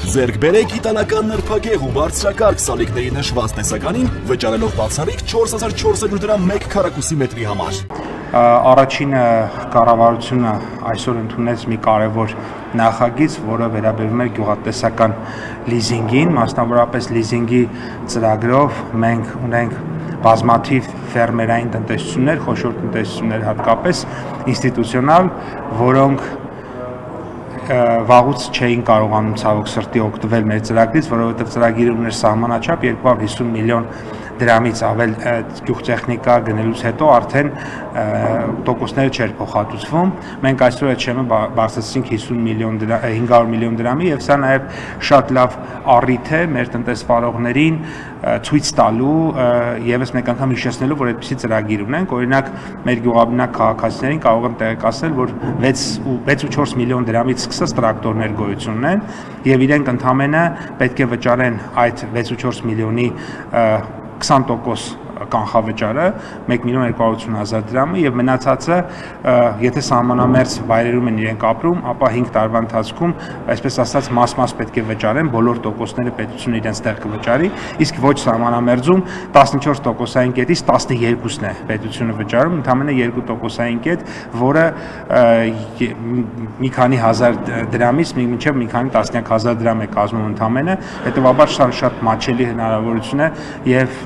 Ձեռք բերեք իտալական նրբագեղ ու բարձրակարգ սալիկների նշված տեսականին, վճարելով բացառիկ 4400 դրամ 1 քառակուսի մետրի համար։ Առաջինը կառավարությունը այսօր ընդունեց մի կարևոր նախագիծ, որը վերաբերում է գյուղատնտեսական լիզինգին, մասնավորապես լիզինգի ծրագրով մենք ունենք բազմաթիվ ֆերմերային տնտեսություններ, խոշոր տնտեսություններ հատկապես ինստիտուցիոնալ, որոնք վաղուց չէին կարողանում ցավոք սրտի օգտվել մեր ծրագրից, որովհետև ծրագիրը ուներ սահմանաչափ 250 միլիոն դրամից ավել գյուղտեխնիկա գնելուց հետո արդեն տոկոսները չէր փոխհատուցվում։ Մենք այսօր այդ շեմը բարձրացրինք 500 միլիոն դրամի եւ սա նաեւ շատ լավ առիթ է մեր տնտեսվարողներին ցույց տալու եւս մեկ անգամ հիշեցնելու, որ այդպիսի ծրագիր ունենք, օրինակ մեր գյուղաբնակ քաղաքացիներին կարող եմ տեղեկացնել, որ 6.4 միլիոն դրամից սկսած տրակտորներ գոյություն ունեն եւ իրենք ընդամենը պետք է վճարեն այդ 6.4 միլիոնի 20% կանխավճարը 1.280.000 դրամը եւ մնացածը եթե սահմանամերձ վայրերում են իրենք ապրում, ապա 5 տարվա ընթացքում, այսպես ասած, մաս-մաս պետք է վճարեն, բոլոր տոկոսները պետությունը իրենց տեղ կվճարի, իսկ ոչ սահմանամերձում 14%-ային կետից 12-ն է պետությունը վճարում, ընդամենը 2%-ային կետ, որը մի քանի հազար դրամից մինչև մի քանի տասնյակ հազար դրամ է կազմում ընդամենը, հետեւաբար շատ մատչելի հնարավորություն է եւ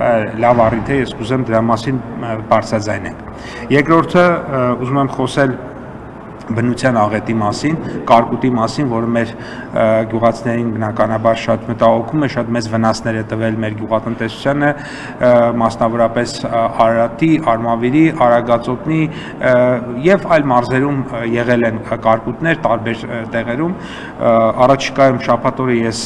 լավ առիթ է, ես կուզեմ դրա մասին բարձրաձայնենք։ Երկրորդը ուզում եմ խոսել բնության աղետի մասին, կարկուտի մասին, որը մեր գյուղացիներին բնականաբար շատ մտահոգում է, շատ մեծ վնասներ է տվել մեր գյուղատնտեսությանը, մասնավորապես Արարատի, Արմավիրի, Արագածոտնի եւ այլ մարզերում եղել են կարկուտներ տարբեր տեղերում։ Առաջիկայում շաբաթ օրը ես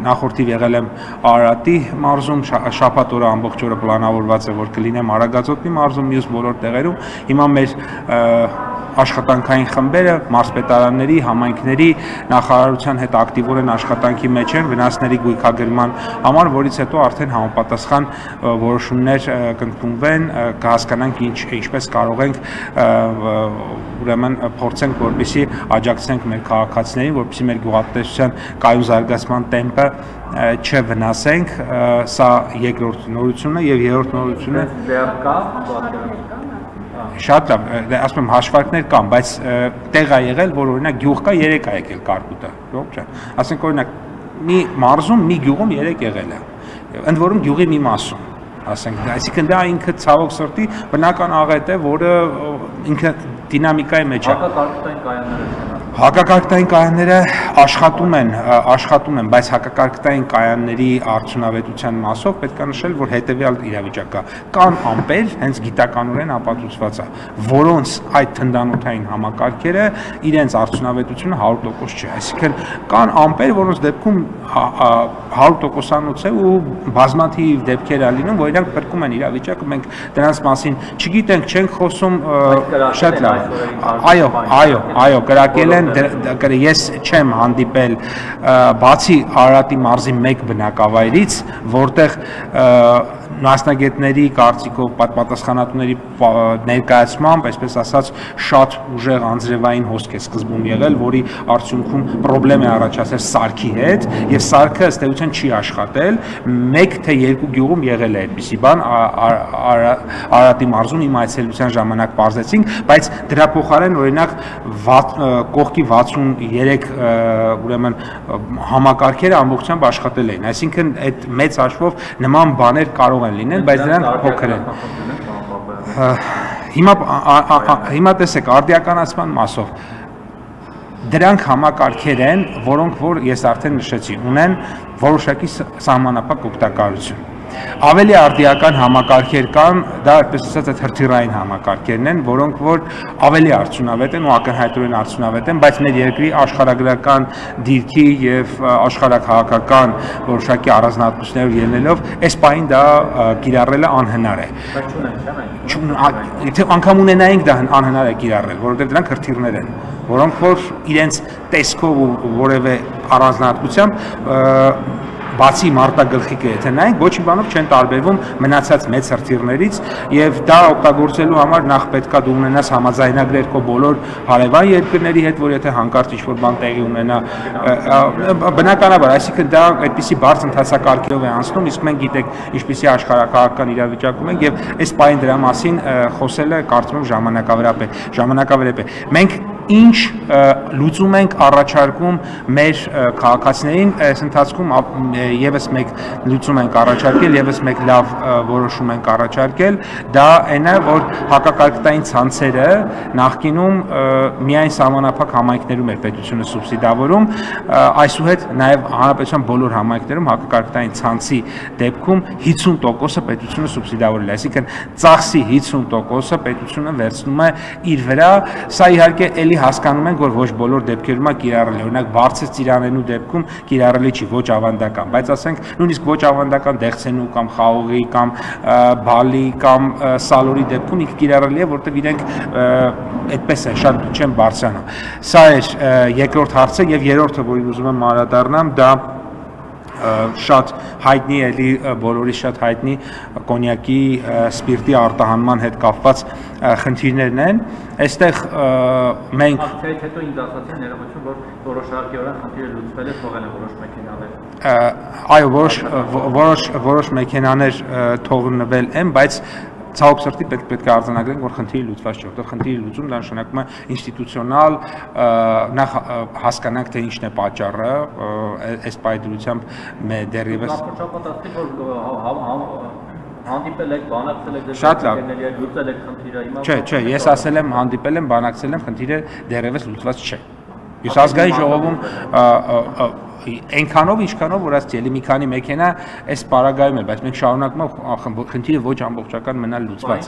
նախորդիվ եղել եմ Արարատի մարզում, շաբաթ օրը ամբողջ օրը պլանավորված է, որ կլինեմ Արագածոտնի մարզում, մյուս բոլոր տեղերում։ Հիմա մեր աշխատանքային խմբերը, մարզպետարանների, համայնքների նախարարության հետ ակտիվորեն աշխատանքի մեջ են վնասների գույքագրման համար, որից հետո արդեն համապատասխան որոշումներ կընդունվեն, կհասկանանք ինչպես կարող ենք ուրեմն փորձենք, որպեսզի աջակցենք մեր քաղաքացիներին, որպեսզի մեր գյուղատնտեսության կայուն զարգացման տեմպը չվնասենք, սա երկրորդ նորությունը եւ երրորդ նորությունը շատ լավ, ասում եմ հաշվարկներ կան, բայց տեղ է եղել, որ օրինակ գյուղ կա 3 է եկել կարկուտը, ո՞վ ջան։ Ասենք օրինակ մի մարզում, մի գյուղում 3 եղել է։ Ընդ որում գյուղի մի մասում, ասենք, այսինքն դա ինքը ցավոք սրտի բնական աղետ է, որը ինքը դինամիկայի մեջ է։ Հակակարգտային կայանները աշխատում են, բայց հակակարգտային կայանների արդյունավետության մասով պետք է նշել, որ հետևյալ իրավիճակ կա։ Կան ամպեր, հենց գիտականորեն ապացուցված է, որոնց այդ թնդանոթային համակարգերը իրենց արդյունավետությունը 100% չէ։ Այսինքն կան ամպեր, որոնց դեպքում 100%-անոց է ու բազմաթիվ դեպքեր է լինում, որ իրանք փրկում են իրավիճակը, մենք դրանց մասին չգիտենք, չենք խոսում, շատ լավ։ Այո, կրակել են, ես չեմ հանդիպել բացի Արարատի մարզի մեկ բնակավայրից, որտեղ մասնագետների կարծիքով պատասխանատուների ներկայացմամբ, այսպես ասած, շատ ուժեղ անձրևային հոսք է սկզբում եղել, որի արդյունքում խնդրեմ է առաջացել սարքի հետ, եւ սարքը ըստ էության չի աշխատել, 1 թե 2 գյուղում եղել է այդպիսի բան, Արարատի մարզում իմ այցելության ժամանակ պարզեցինք, բայց դրա փոխարեն օրինակ կողքի 63 ուրեմն համակարգերը ամբողջությամբ աշխատել էին, այսինքն այդ մեծ հաշվով նման բաներ կարող են լինել, բայց դրանք փոքր են։ Հիմա տեսեք, արդիականացման մասով դրանք համակարգեր են, որոնք որ ես արդեն նշեցի, ունեն որոշակի սահմանափակ օգտակարություն։ Ավելի արդիական համակարգեր կան, դա այդպես ասած այդ հրթիռային համակարգերն են, որոնք որ ավելի արդյունավետ են ու ակնհայտորեն արդյունավետ են, բայց մեր երկրի աշխարհագրական դիրքի եւ աշխարհաքաղաքական որոշակի առանձնահատկություններով ելնելով, այս պահին դա կիրառելը անհնար է։ Եթե անգամ ունենայինք, դա անհնար է կիրառել, որովհետեւ դրանք հրթիռներ են, որոնք որ իրենց տեսքով ու որևէ առանձնահատկությամբ բացի մարտագլխիկը եթե նայենք, ոչ մի բանով չեն տարբերվում մնացած մեծ հրթիռներից եւ դա օգտագործելու համար նախ պետքա դու ունենաս համաձայնագրեր քո բոլոր հարևան երկրների հետ, որ եթե հանկարծ ինչ-որ բան տեղի ունենա, բնականաբար, այսինքն դա այդպիսի բարձ ընթացակարգերով է անցնում, իսկ մենք գիտենք ինչպիսի աշխարհակահաղական իրավիճակում ենք եւ այս պայն դրա մասին խոսելը կարծում եմ ժամանակավերեպ է։ Մենք ինչ լուծում ենք առաջարկում մեր քաղաքացիներին, այս ընթացքում եւս մեկ լուծում ենք առաջարկել, եւս մեկ լավ որոշում ենք առաջարկել, դա այն է, որ հակակարգտային ցանցերը նախկինում միայն սահմանափակ համայնքներում էր պետությունը սուբսիդավորում, այսուհետ նաեւ հանրապետության բոլոր համայնքներում հակակարգտային ցանցի դեպքում 50%-ը պետությունը սուբսիդավորել է, այսինքն ծախսի 50%-ը պետությունը վերցնում է իր վրա, սա իհարկե հասկանում ենք, որ ոչ բոլոր դեպքերում է կիրառելի, օրինակ բարձր ծիրանենու դեպքում կիրառելի չի, ոչ ավանդական, բայց ասենք նույնիսկ ոչ ավանդական դեղցենու կամ խաղողի կամ բալի կամ սալորի դեպքում ինքը կիրառելի է, որտեղ իրենք այդպես է, շատ չեն բարձրանա։ Սա էր երկրորդ հարցը եւ երրորդը, որին ուզում եմ անդրադառնամ, դա շատ հայտնի էլի բոլորի շատ հայտնի կոնյակի սպիրտի արտահանման հետ կապված խնդիրներն են այստեղ մենք հետո ինձ ասացին ներողություն որ որոշակիորեն խնդիրը լուծվել է թողել են որոշ մեքենաներ այո որոշ մեքենաներ թողնվել են բայց ցավոք սրտի պետք է արձանագրենք, որ խնդիրը լուծված չէ, որտեղ խնդիրի լուծում դա նշանակում է ինստիտուցիոնալ նախ հասկանանք թե ինչն է պատճառը, այս պայծրությամբ դեռևս հանդիպել եք, բանակցել եք, շատ լավ, լուծել եք խնդիրը, հիմա Չէ, ես ասել եմ, հանդիպել եմ, բանակցել եմ, խնդիրը դեռևս լուծված չէ։ Ես ազգային ժողովում այնքանով ինչքանով որ ասած էլի մի քանի մեքենա այս պարագայում է, բայց մենք շարունակում ենք խնդիրը ոչ ամբողջական մնալ լուծված։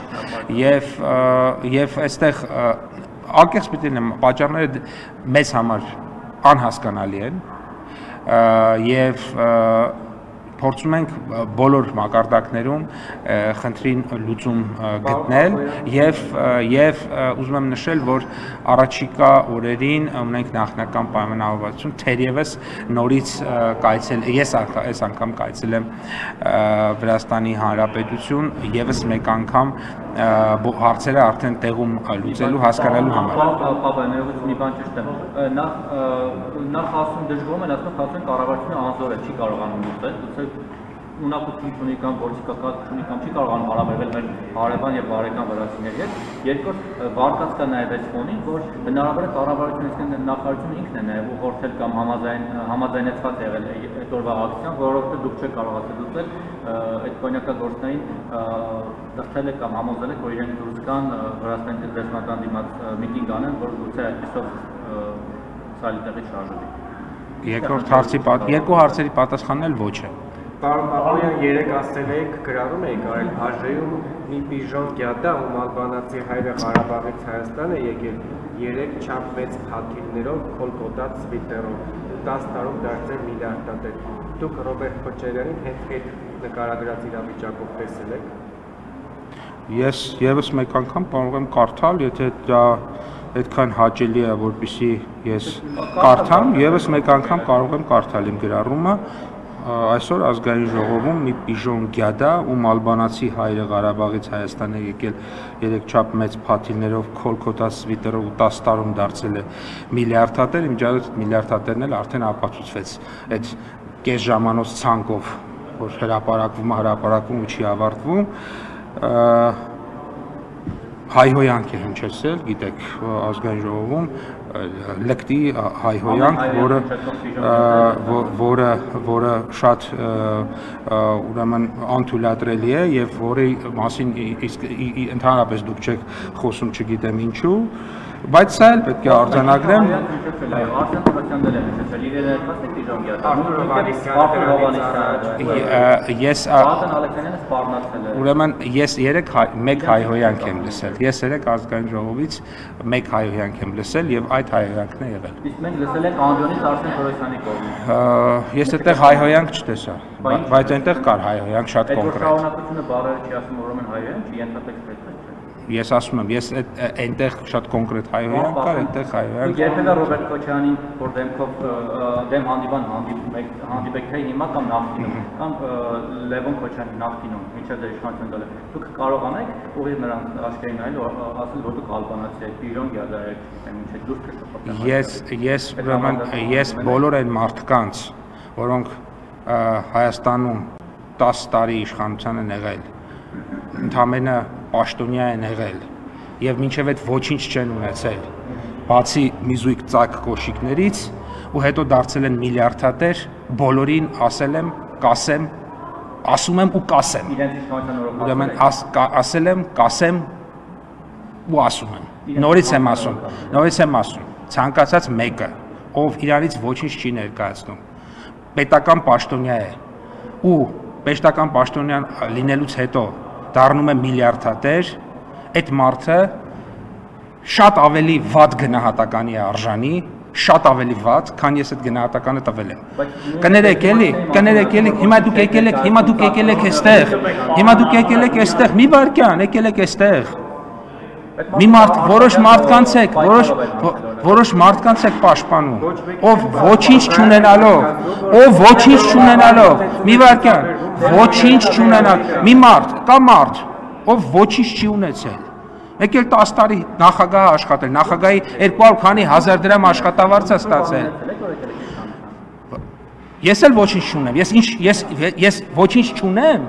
Եվ այստեղ անկեղծ պիտի լինեմ, պատճառները մեզ համար անհասկանալի են եւ փորձում ենք բոլոր մակարդակներում խնդրին լուծում գտնել եւ ուզում եմ նշել, որ առաջիկա օրերին ունենք նախնական պայմանավորվածություն, թերևս նորից ես այս անգամ կայցել եմ Վրաստանի Հանրապետություն եւս մեկ անգամ հարցերը արդեն տեղում լուծելու հասկանալու համար։ Պապա, ներողություն մի բան ճշտեմ։ Նախ ասում դժգոհում են, ասում խաղացեն կառավարությունը անզոր է, չի կարողանում լուծել, ունակություն չունի կամ պոլիտիկական չունի կամ չի կարողանում հարաբերվել մեր հարևան եւ բարեկամ վրացիների հետ։ Երկրորդ վարկած կա նաեւ այս ֆոնին, որ հնարավոր է կառավարությունը, այսինքն նախարարությունը ինքն է նաեւ ուղղորդել կամ համաձայնեցված եղել այդ օրվա ակցիան, որովհետեւ դուք չեք կարողացել լուծել այդ կոնյակագործներին դրդել եք կամ համոզել եք, որ իրենք դուրս գան Վրաստանի տնտեսական դիմաց միտինգ անեն, որ գուցե այսպեսով սալի տեղի շարժվի։ Երկու հարցերի պատասխանն էլ ոչ է։ Պարոն Բաբոյան, երեք ասել եք, գրառում էիք արել Աժեում մի պիժոն գյադա, ում ալբանացի հայրը Ղարաբաղից Հայաստան է եկել 3 չափ մեծ փաթիլներով, քոլկոտած սվիտերով, 10 տարում դարձել միլիարդատեր։ Դուք Ռոբերտ Քոչարյանին հենց այդ նկարագրած իրավիճակով տեսել եք։ Ես եւս մեկ անգամ կարող եմ կարդալ, եթե դա այդքան հաճելի է, որպեսզի ես կարդամ, եւս մեկ անգամ կարող եմ կարդալ իմ գրառումը։ Այսօր ազգային ժողովում մի պիժոն գյադա, ում ալբանացի հայրը Ղարաբաղից Հայաստան է եկել 3 չափ մեծ փաթիլներով, քոլկոտած սվիտերով ու 10 տարում դարձել է միլիարդատեր, իմ ջանոց միլիարդատերն էլ արդեն ապացուցվեց այդ կես ժամանոց ցանկով, որ հրապարակվում ու չի ավարտվում, հայհոյանք է հնչեցել, գիտեք, ազգային ժողովում լկտի հայհոյանք, որը շատ ուրեմն անթույլատրելի է եւ որի մասին ընդհանրապես դուք չեք խոսում, չգիտեմ ինչու, բայց սա էլ պետք է արձանագրեմ։ Ուրեմն ես մեկ հայհոյանք եմ լսել, ես երեք ազգային ժողովից մեկ հայհոյանք եմ լսել եւ այդ հայհոյանքն է եղել։ Իսկ մենք լսել ենք Անդոնից Արսեն Թորոսյանի կողմից։ Ես այդտեղ հայհոյանք չտեսա, բայց այնտեղ կար հայհոյանք շատ կոնկրետ։ Շարունակությունը բառերը չի ասում ուրեմն հայհոյանք, չի ենթատեքստ է։ Ես ասում եմ, ես այնտեղ շատ կոնկրետ հայհոյանք կար, այնտեղ հայհոյանք։ Երբևէ Ռոբերտ Քոչարյանին, որ դեմ հանդիպան հանդիպեք թե հիմա կամ նախկինում, կամ Լևոն Քոչյանի նախկինում, մինչև ձեր իշխանության դole, դուք կարողանեք ուղիղ նրանց աչքերին նայել ու ասել, որ դուք ալբանացի եք, Պիրոն Գյադարեք, մինչև դուրս քշոպատակ։ Ես բոլոր այն մարդկանց, որոնք Հայաստանում 10 տարի իշխանության են եղել, ընդամենը պաշտոնյա են եղել եւ մինչեւ այդ ոչինչ չեն ունեցել, բացի մի զույգ ծակ կոշիկներից ու հետո դարձել են միլիարդատեր, բոլորին ասել եմ, կասեմ, ասում եմ ու կասեմ։ Ուրեմն ասել եմ, կասեմ ու ասում եմ։ Նորից եմ ասում, ցանկացած մեկը, ով իրանից ոչինչ չի ներկայացնում, պետական պաշտոնյա է ու պետական պաշտոնյան լինելուց հետո դառնում է միլիարդատեր, այդ մարդը շատ ավելի վատ գնահատականի է արժանի, շատ ավելի վատ, քան ես այդ գնահատականը տվել եմ։ Կներեք էլի, հիմա դուք եկել եք այստեղ, մի վարքյան, եկել եք այստեղ։ Մի որոշ մարդկանց եք պաշտպանում, ով ոչինչ չունենալով, մի վարքյան, ոչինչ չունենալ, մի մարդ, ով ոչինչ չի ունեցել, մեկ էլ 10 տարի նախագահ աշխատել, նախագահի 200 քանի հազար դրամ աշխատավարձ է ստացել։ Ես էլ ոչինչ չունեմ, ես ոչինչ չունեմ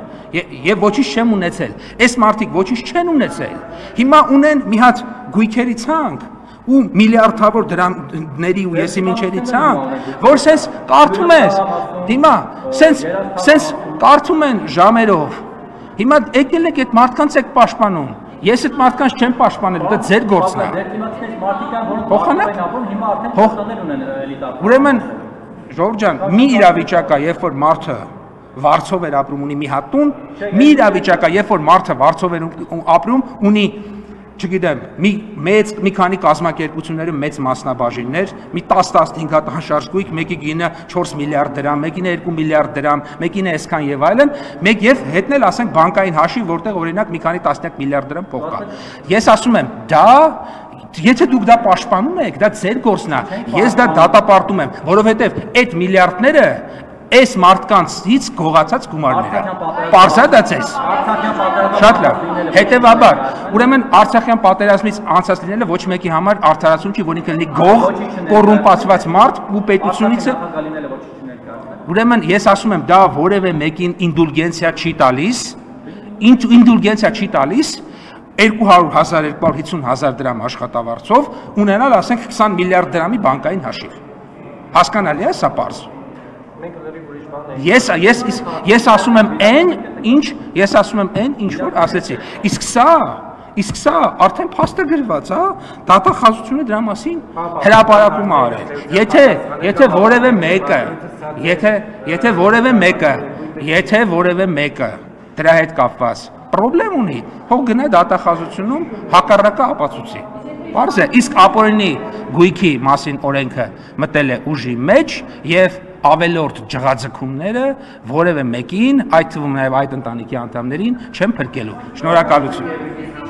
եւ ոչինչ չեմ ունեցել։ Այս մարդիկ ոչինչ չեն ունեցել։ Հիմա ունեն մի հատ գույքերի ցանկ ու միլիարդավոր դրամների ու եսի մինչերի ցանկ, որ սենց կարդում ես, հիմա սենց կարդում են ժամերով։ Հիմա եկել եք այդ մարդկանց եք պաշտպանում։ Ես այդ մարդկանց չեմ պաշտպանել, դա ձեր գործն է։ Ուրեմն Ժողովուրդ ջան, մի իրավիճակ է, երբ որ մարդը վարձով էր ապրում, ունի մի հատ տուն, մի իրավիճակ է, երբ որ մարդը վարձով էր ապրում, ունի, չգիտեմ, մի քանի կազմակերպությունների մեծ մասնաբաժիններ, մի 10-15 հատ անշարժ գույք, մեկի գինը 4 միլիարդ դրամ, մեկին 2 միլիարդ դրամ, մեկին այսքան եւ այլն, մեկ եւ հետնել ասենք բանկային հաշիվ, որտեղ օրինակ մի քանի տասնյակ միլիարդ դրամ փող կա։ Ես ասում եմ, եթե դուք դա պաշտպանում եք, դա ձեր գործն է, ես դա դատապարտում եմ, որովհետև այդ միլիարդները այս մարդկանցից գողացած գումարներ են։ Պարզա դա ձեզ։ Շատ լավ։ Հետևաբար, ուրեմն Արցախյան պատերազմից անցած լինելը ոչ մեկի համար արդարացում չի, որ ինքը լինի գող, կոռումպացված մարդ ու պետությունից։ Ուրեմն ես ասում եմ, դա որևէ մեկին ինդուլգենցիա չի տալիս, 200,000, 250,000 դրամ աշխատավարձով ունենալ ասենք 20 միլիարդ դրամի բանկային հաշիվ։ Հասկանալի է սա պարզ։ Ես ասում եմ այն, ինչ որ ասեցի։ Իսկ սա արդեն փաստ է գրված, հա, դատախազությունը դրա մասին հրապարակում է արել։ Եթե որևէ մեկը դրա հետ կապված պրոբլեմ ունի, թող գնա դատախազությունում հակառակը ապացուցի։ Պարզ է, իսկ ապօրինի գույքի մասին օրենքը մտել է ուժի մեջ եւ ավելորդ ջղաձգումները որևէ մեկին, այդ թվում նաև այդ ընտանիքի անդամներին չեն փրկելու։ Շնորհակալություն։